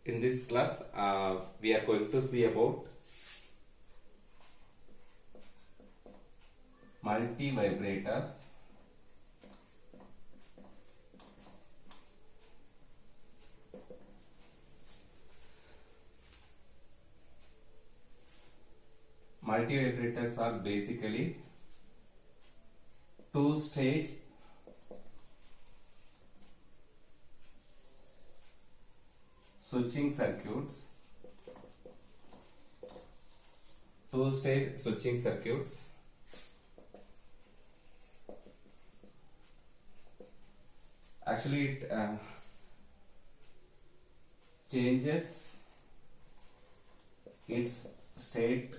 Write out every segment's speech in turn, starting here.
In this class, we are going to see about multivibrators. Multivibrators are basically two-stage switching circuits. Two-stage switching circuits. Actually, it changes its state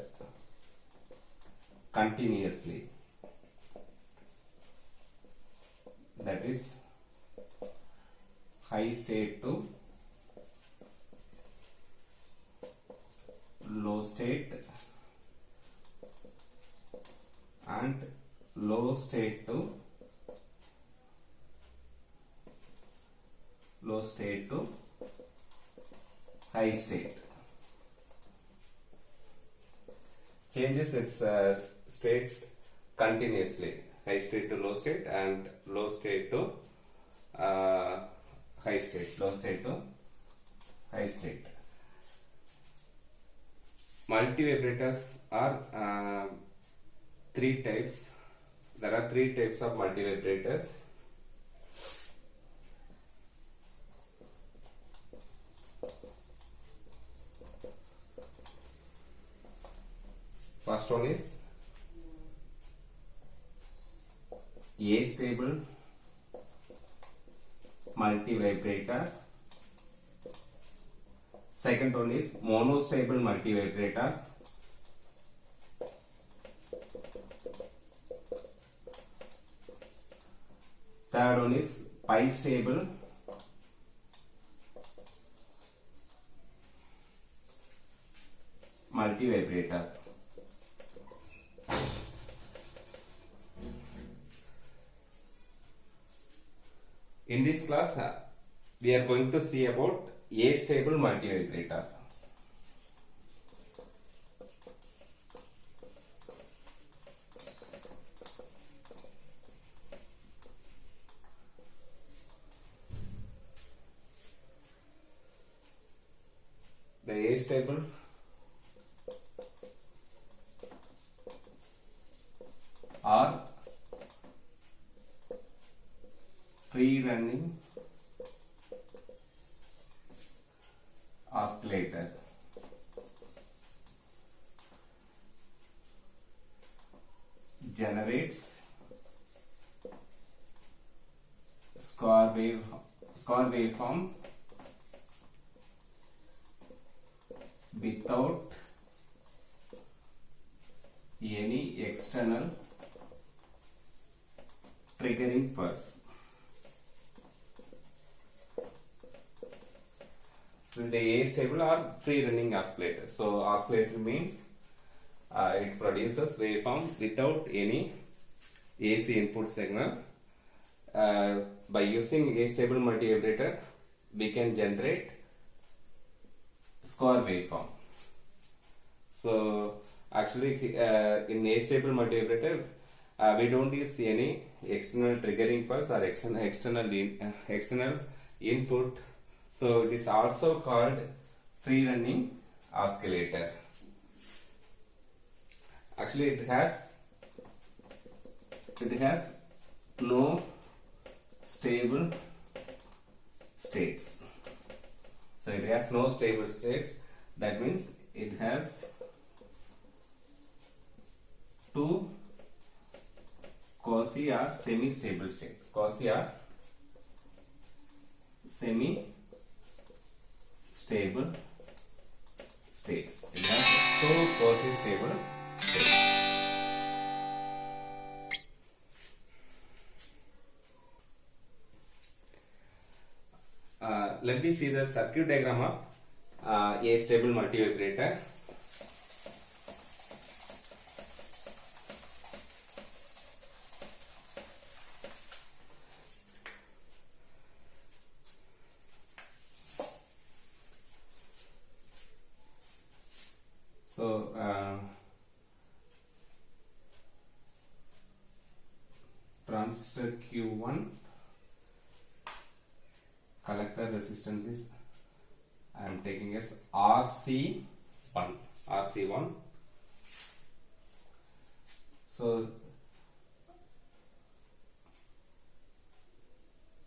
continuously. That is high state to low state and low state to high state. Changes its state continuously, high state to low state and low state to high state, low state to high state. Multivibrators are three types. There are three types of multivibrators. First one is astable multivibrator. Second one is monostable multivibrator. Third one is bistable multivibrator. In this class, we are going to see about astable multivibrator. The astable are free running oscillator. Generates square waveform without any external triggering pulse. The astable are free running oscillator. So oscillator means it produces waveform without any AC input signal. By using astable multivibrator, we can generate square waveform. So actually, in astable multivibrator, we don't use any external triggering pulse or external input. So it is also called free running oscillator. Actually, it has no stable states. So it has no stable states. That means it has two quasi or semi-stable states. Quasi or semi-stable states. It has two quasi-stable states. Let me see the circuit diagram of astable multivibrator. So transistor Q1 collector resistance is I am taking as RC1. RC1. So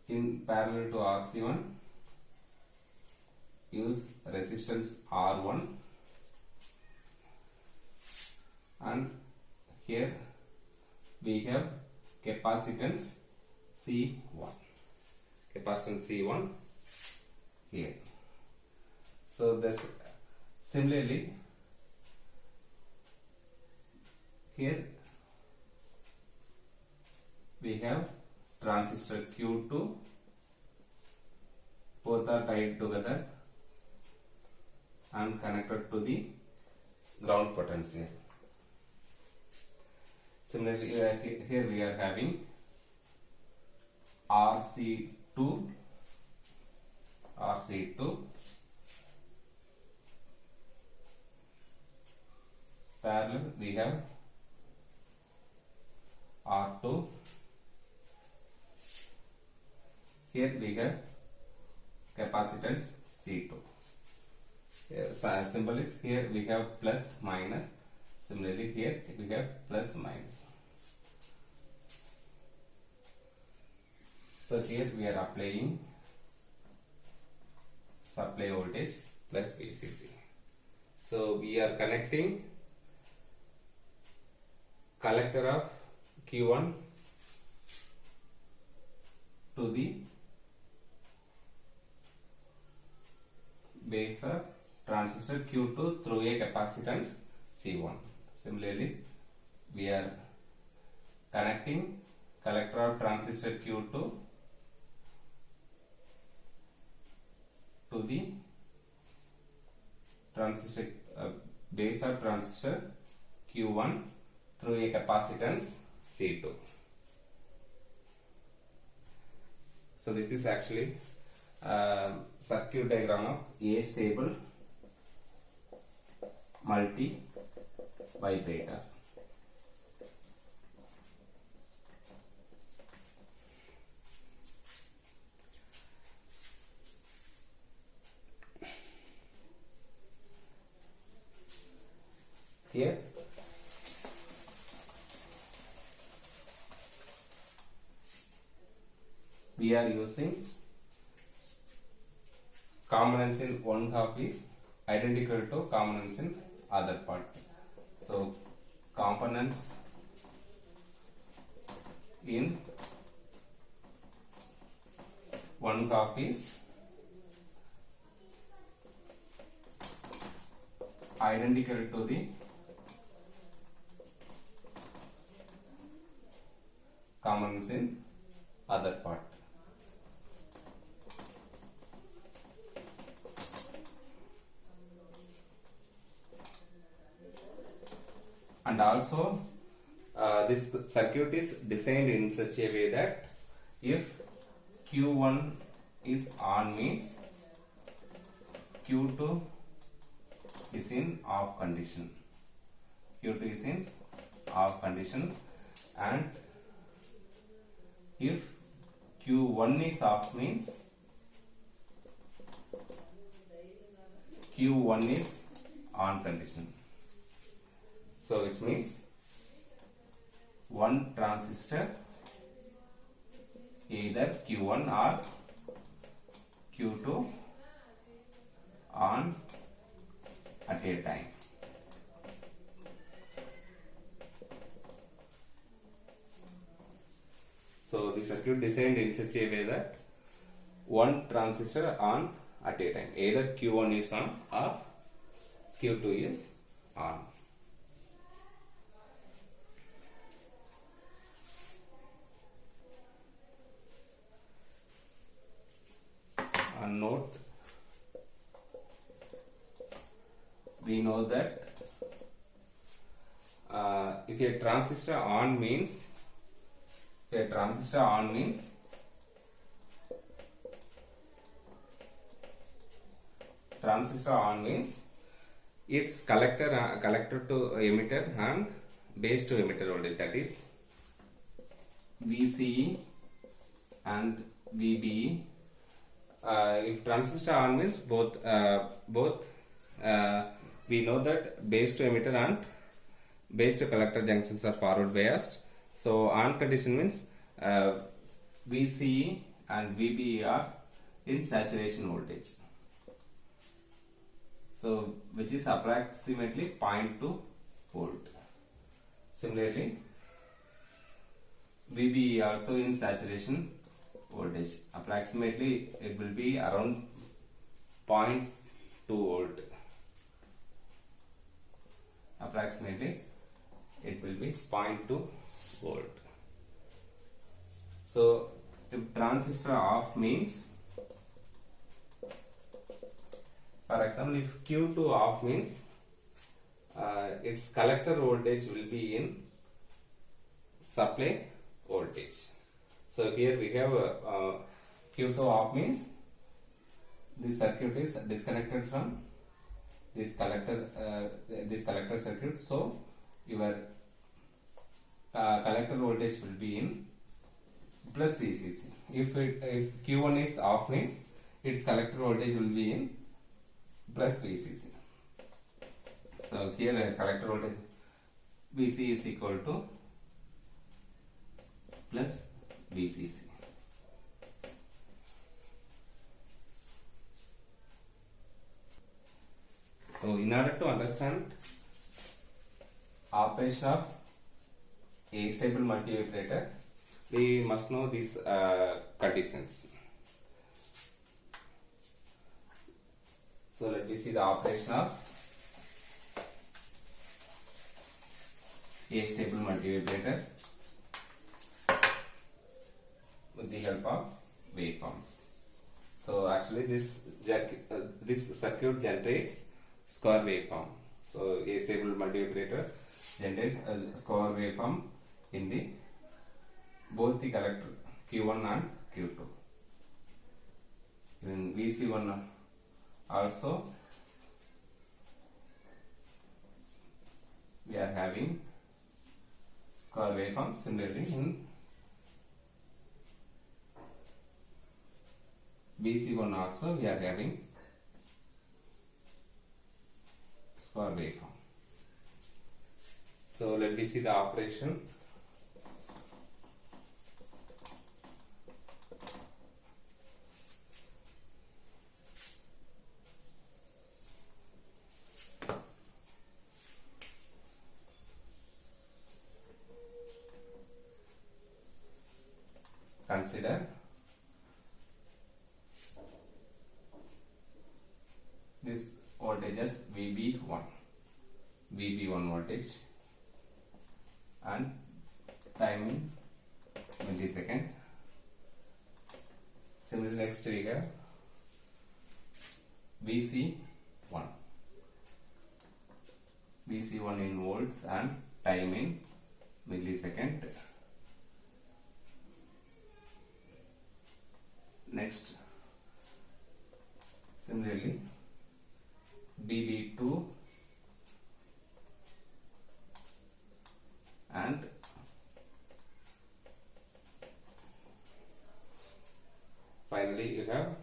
in parallel to RC1, use resistance R1, and here we have capacitance C1. Capacitance C1 here. So this similarly here we have transistor Q2, both are tied together and connected to the ground potential. Similarly, here we are having RC2, parallel we have R2. Here we have capacitance C2. Here, symbol is here we have plus minus. Similarly, here we have plus minus. So here we are applying supply voltage plus VCC. So we are connecting collector of Q1 to the base of transistor Q2 through a capacitance C1. Similarly, we are connecting collector of transistor Q2 to the transistor base of transistor Q1 through a capacitance C2. So this is actually circuit diagram of A stable multi vibrator. Here we are using components in one half is identical to components in other part. So components in one half is identical to the components in other part. And also this circuit is designed in such a way that if Q1 is on means Q2 is in off condition. Q2 is in off condition, and if Q1 is off means Q1 is on condition. So which means one transistor, either Q1 or Q2, on at a time. So the circuit designed in such a way that one transistor on at a time, either Q1 is on or Q2 is on. And note, we know that if a transistor on means its collector to emitter and base to emitter voltage, that is VCE and VBE. If transistor on means both we know that base to emitter and base to collector junctions are forward biased. So on condition means VCE and VBE are in saturation voltage. So which is approximately 0.2 volt. Similarly, VBE also in saturation voltage. Approximately it will be around 0.2 volt. Approximately it will be 0.2 volt. So if transistor off means, for example, if Q2 off means its collector voltage will be in supply voltage. So here we have Q2 off means this circuit is disconnected from this collector circuit. So your collector voltage will be in plus VCC. If Q1 is off means its collector voltage will be in plus VCC. So here collector voltage VC is equal to plus VCC. So in order to understand operation of a stable multivibrator, we must know these conditions. So let me see the operation of a stable multivibrator with the help of waveforms. So actually this circuit generates square waveform. So a stable multivibrator generates a square waveform in the both the collector Q1 and Q2. In VC1 also we are having square waveform. Similarly in VC1 also we are having square waveform. So let me see the operation. Consider this voltage as VB1 voltage and time in millisecond. Similarly, next we have VC1 in volts and time in millisecond. Next, similarly, VB2 and finally you have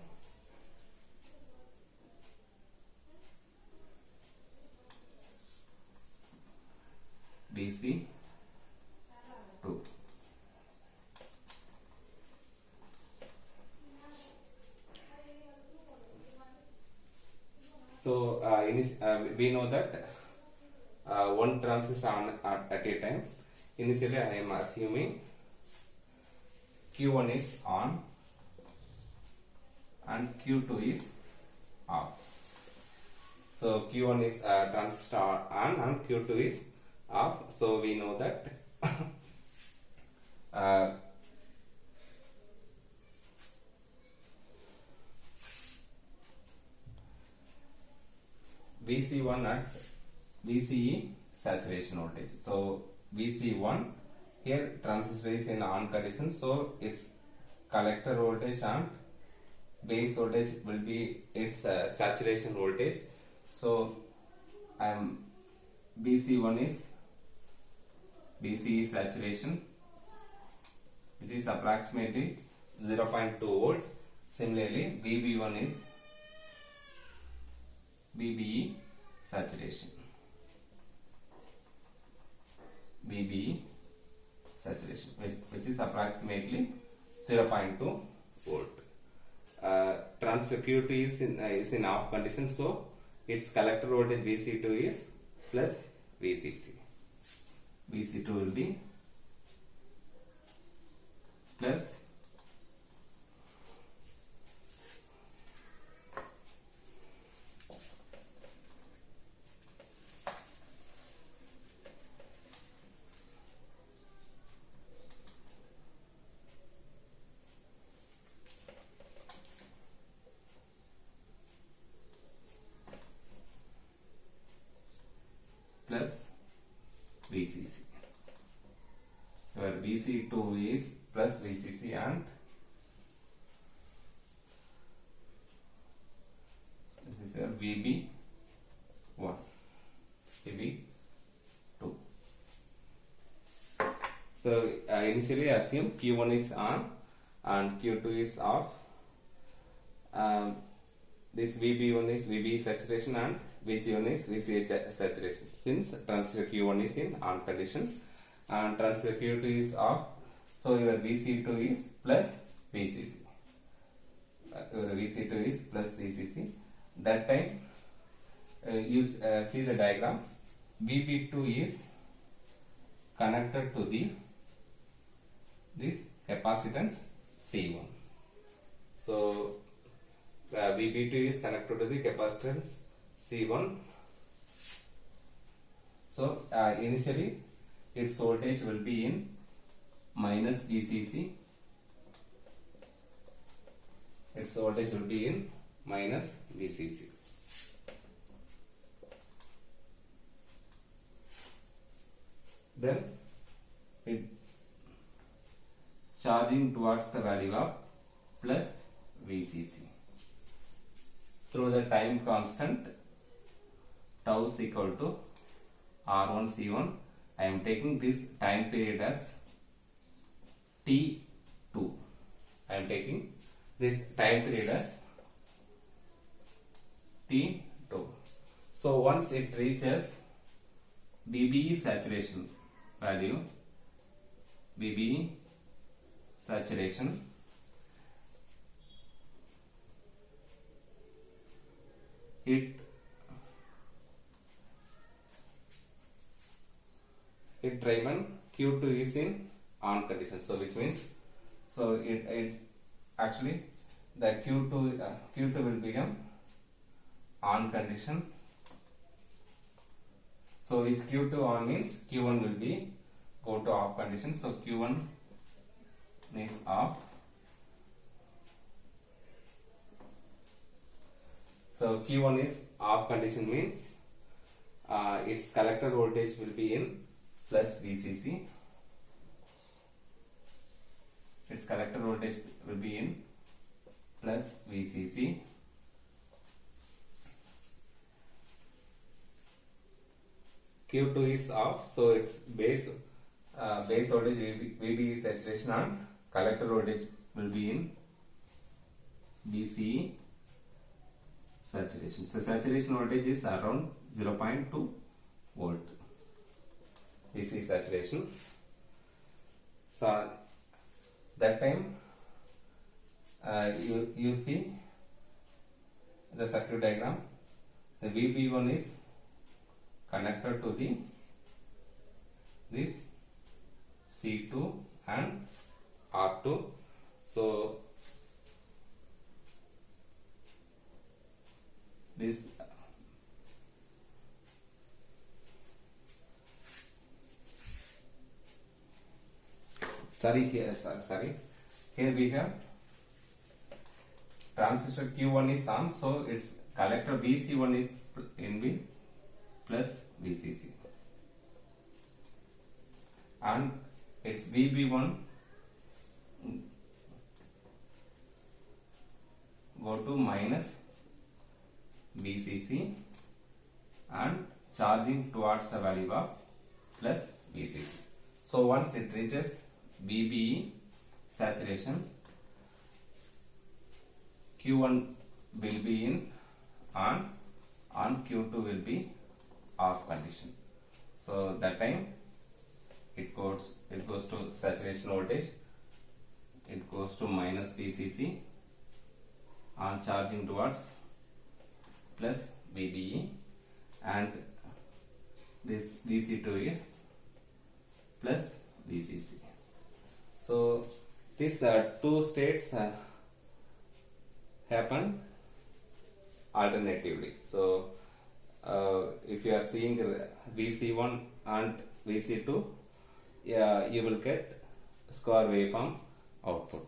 VC2. So we know that one transistor on at a time. Initially I am assuming Q1 is on and Q2 is off. So Q1 is transistor on and Q2 is off. So we know that VC1 at VCE saturation voltage. So VC1 here transistor is in on condition, so its collector voltage and base voltage will be its saturation voltage. So BC1 is BC saturation, which is approximately 0.2 volt. Similarly, BB1 is BBE saturation. BBE saturation, which is approximately 0.2 volt. Transistor Q2 is in off condition, so its collector voltage VC2 is plus VCC. VC2 will be plus VCC, where VC2 is plus VCC and this is your VB1, VB2. So initially assume Q1 is on and Q2 is off. This VB1 is VB saturation and VC1 is VCH saturation, since transistor Q1 is in on condition and transistor Q2 is off, so your VC2 is plus VCC. Your VC2 is plus VCC. That time you see the diagram. VB2 is connected to this capacitance C1. So VB2 is connected to the capacitance C1. So initially its voltage will be in minus VCC. Its voltage will be in minus VCC. Then it charging towards the value of plus VCC through the time constant tau is equal to R1 C1. I am taking this time period as T2. I am taking this time period as T2. So once it reaches BBE saturation value, BBE saturation, it driven Q2 is in on condition, so which means it actually the Q2 will become on condition. So if Q2 on means Q1 will be go to off condition, so Q1 is off. So Q1 is off condition means its collector voltage will be in plus VCC. Its collector voltage will be in plus VCC. Q2 is off, so its base voltage will be saturation and collector voltage will be in BCE saturation. So saturation voltage is around 0.2 volt. BCE saturation. So that time you see the circuit diagram. The VB1 is connected to this C2 and R2. So this here we have transistor Q1 is on, so its collector VC1 is in V plus VCC and its VB1 go to minus VCC and charging towards the value of plus VCC. So once it reaches VBE saturation, Q1 will be in on Q2 will be off condition. So that time it goes to saturation voltage, it goes to minus VCC on charging towards plus VBE, and this VC2 is plus VCC. So these two states happen alternatively. So if you are seeing VC1 and VC2, you will get square waveform output.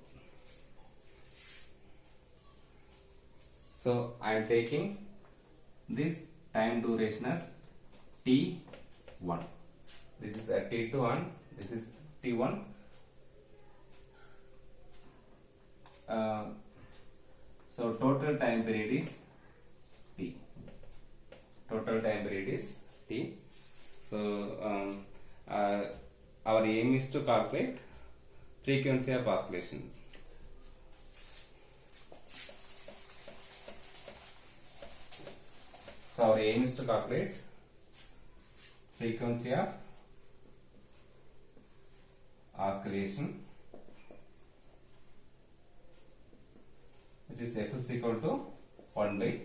So I am taking this time duration as T1. This is a T2 and this is T1. So total time period is T. Total time period is T. So our aim is to calculate frequency of oscillation. So our aim is to calculate frequency of oscillation, which is F is equal to 1 by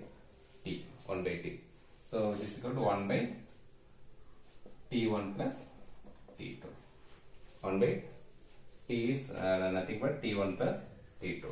T. So it is equal to 1 by T1 plus T2. 1 by T is nothing but T1 plus T2.